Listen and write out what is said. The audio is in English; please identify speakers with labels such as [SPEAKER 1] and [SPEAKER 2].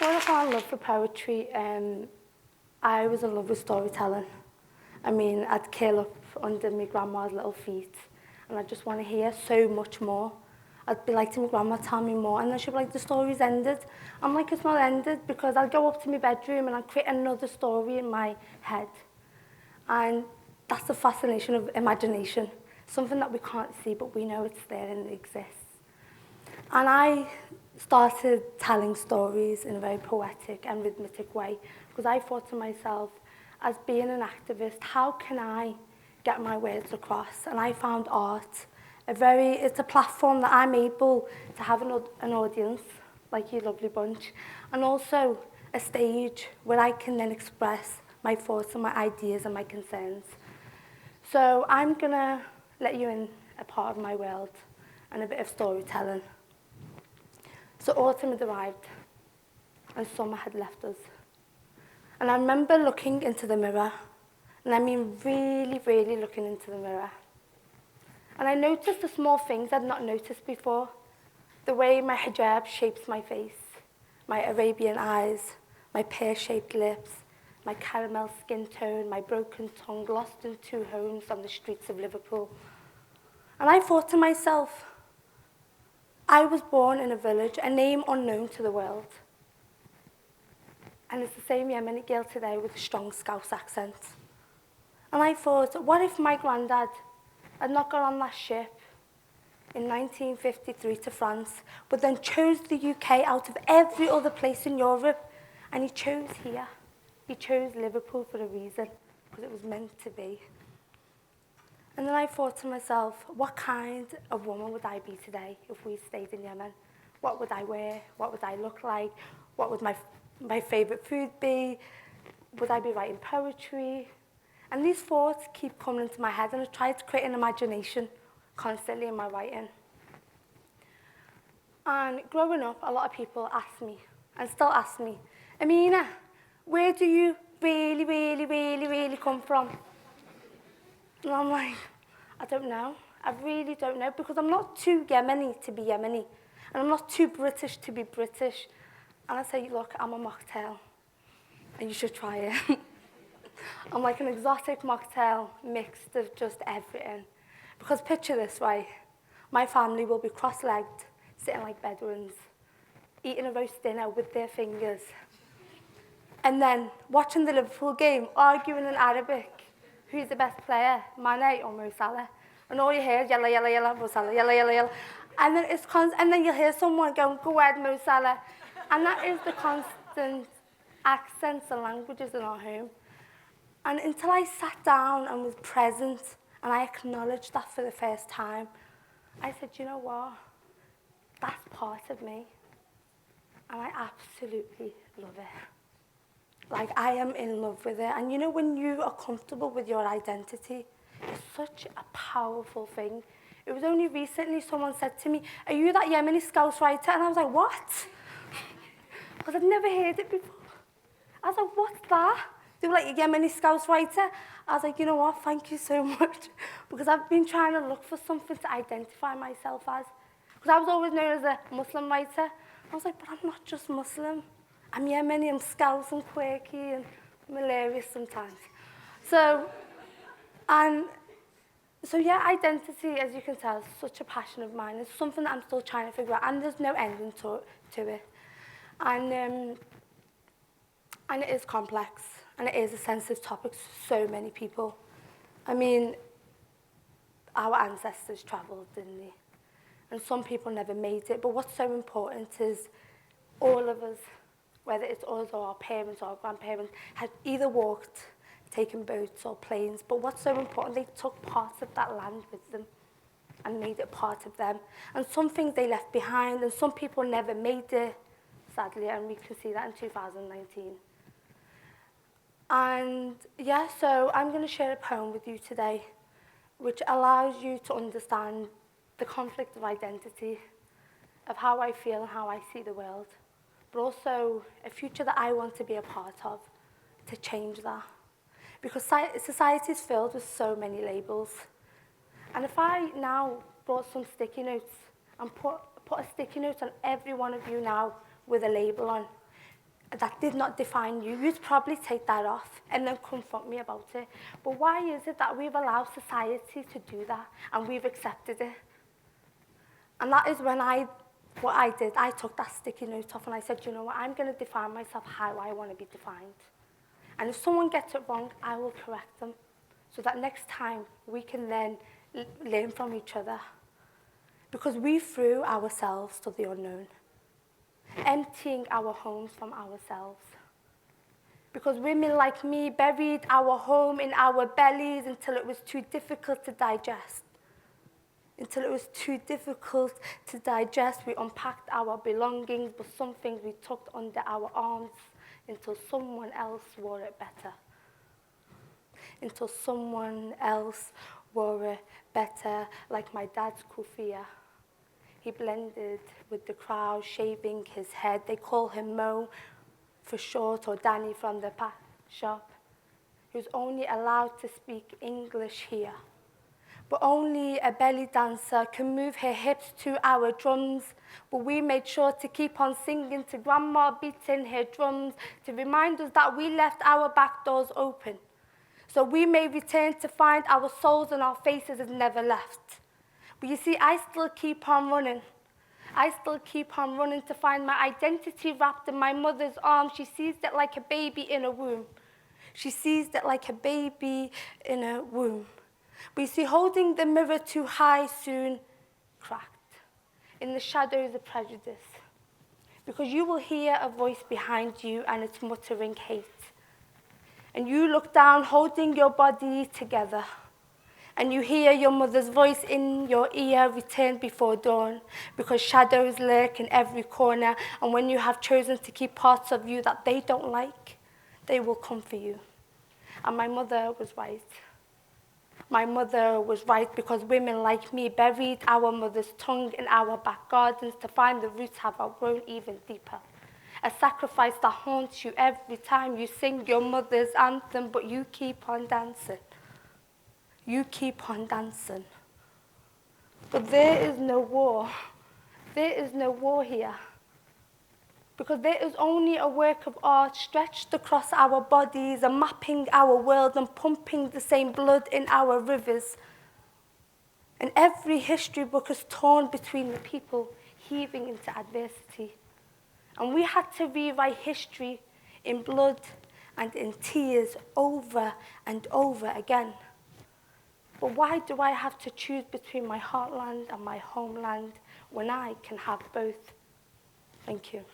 [SPEAKER 1] before I found love for poetry, I was in love with storytelling. I mean, I'd curl up under my grandma's little feet and I'd just want to hear so much more. I'd be like to my grandma, tell me more, and then she'd be like, the story's ended. I'm like, it's not ended, because I'd go up to my bedroom and I'd create another story in my head. And that's the fascination of imagination, something that we can't see, but we know it's there and it exists. And I started telling stories in a very poetic and rhythmic way, because I thought to myself, as being an activist, how can I get my words across? And I found art it's a platform that I'm able to have an audience, like you lovely bunch, and also a stage where I can then express my thoughts and my ideas and my concerns. So I'm gonna let you in a part of my world and a bit of storytelling. So autumn had arrived and summer had left us. And I remember looking into the mirror, and I mean really, really looking into the mirror. And I noticed the small things I'd not noticed before. The way my hijab shapes my face, my Arabian eyes, my pear-shaped lips, my caramel skin tone, my broken tongue lost in 2 homes on the streets of Liverpool. And I thought to myself, I was born in a village, a name unknown to the world. And it's the same Yemeni girl today with a strong Scouse accent. And I thought, what if my granddad had not got on that ship in 1953 to France, but then chose the UK out of every other place in Europe, and he chose here. He chose Liverpool for a reason, because it was meant to be. And then I thought to myself, what kind of woman would I be today if we stayed in Yemen? What would I wear? What would I look like? What would my favourite food be? Would I be writing poetry? And these thoughts keep coming into my head, and I try to create an imagination constantly in my writing. And growing up, a lot of people ask me, and still ask me, Amina, where do you really, really, really, really come from? And I'm like, I don't know. I really don't know, because I'm not too Yemeni to be Yemeni, and I'm not too British to be British. And I say, look, I'm a mocktail, and you should try it. I'm like an exotic mocktail mixed of just everything. Because picture this, right? My family will be cross-legged, sitting like Bedouins, eating a roast dinner with their fingers, and then watching the Liverpool game, arguing in Arabic, who's the best player, Mane or Mo Salah? And all you hear is yalla, yalla, yalla, Mo Salah, yalla, yalla, yalla. And then, and then you'll hear someone going, go ahead, Mo Salah. And that is the constant accents and languages in our home. And until I sat down and was present and I acknowledged that for the first time, I said, you know what? That's part of me. And I absolutely love it. Like, I am in love with it. And you know, when you are comfortable with your identity, it's such a powerful thing. It was only recently someone said to me, are you that Yemeni Scouse writer? And I was like, what? Because I'd never heard it before. I was like, what's that? They were like, a Yemeni Scouse writer. I was like, you know what, thank you so much. Because I've been trying to look for something to identify myself as. Because I was always known as a Muslim writer. I was like, but I'm not just Muslim. I'm Yemeni, I'm Scouse, I'm quirky, and I'm hilarious sometimes. So yeah, identity, as you can tell, is such a passion of mine. It's something that I'm still trying to figure out, and there's no ending to it. And it is complex, and it is a sensitive topic to so many people. I mean, our ancestors travelled, didn't they? And some people never made it, but what's so important is all of us, whether it's us or our parents or our grandparents, had either walked, taken boats or planes, but what's so important, they took parts of that land with them and made it part of them. And some things they left behind, and some people never made it, sadly, and we can see that in 2019. And yeah, so I'm going to share a poem with you today, which allows you to understand the conflict of identity, of how I feel and how I see the world, but also a future that I want to be a part of, to change that. Because society is filled with so many labels. And if I now brought some sticky notes and put a sticky note on every one of you now with a label on, that did not define you, you'd probably take that off and then confront me about it. But why is it that we've allowed society to do that and we've accepted it? And that is when what I did, I took that sticky note off and I said, you know what, I'm going to define myself how I want to be defined. And if someone gets it wrong, I will correct them so that next time we can then learn from each other. Because we threw ourselves to the unknown, emptying our homes from ourselves. Because women like me buried our home in our bellies until it was too difficult to digest. Until it was too difficult to digest, we unpacked our belongings, but some things we tucked under our arms until someone else wore it better. Until someone else wore it better, like my dad's kufiya. He blended with the crowd, shaving his head. They call him Mo for short, or Danny from the shop. He was only allowed to speak English here. But only a belly dancer can move her hips to our drums. But we made sure to keep on singing to grandma beating her drums to remind us that we left our back doors open. So we may return to find our souls and our faces has never left. But you see, I still keep on running. I still keep on running to find my identity wrapped in my mother's arms. She sees it like a baby in a womb. She sees it like a baby in a womb. But you see, holding the mirror too high soon cracked in the shadows of prejudice. Because you will hear a voice behind you and it's muttering hate. And you look down holding your body together. And you hear your mother's voice in your ear return before dawn. Because shadows lurk in every corner. And when you have chosen to keep parts of you that they don't like, they will come for you. And my mother was right. My mother was right, because women like me buried our mother's tongue in our back gardens to find the roots have outgrown even deeper. A sacrifice that haunts you every time you sing your mother's anthem, but you keep on dancing. You keep on dancing. But there is no war. There is no war here. Because there is only a work of art stretched across our bodies and mapping our world and pumping the same blood in our rivers. And every history book is torn between the people heaving into adversity. And we had to rewrite history in blood and in tears over and over again. But why do I have to choose between my heartland and my homeland when I can have both? Thank you.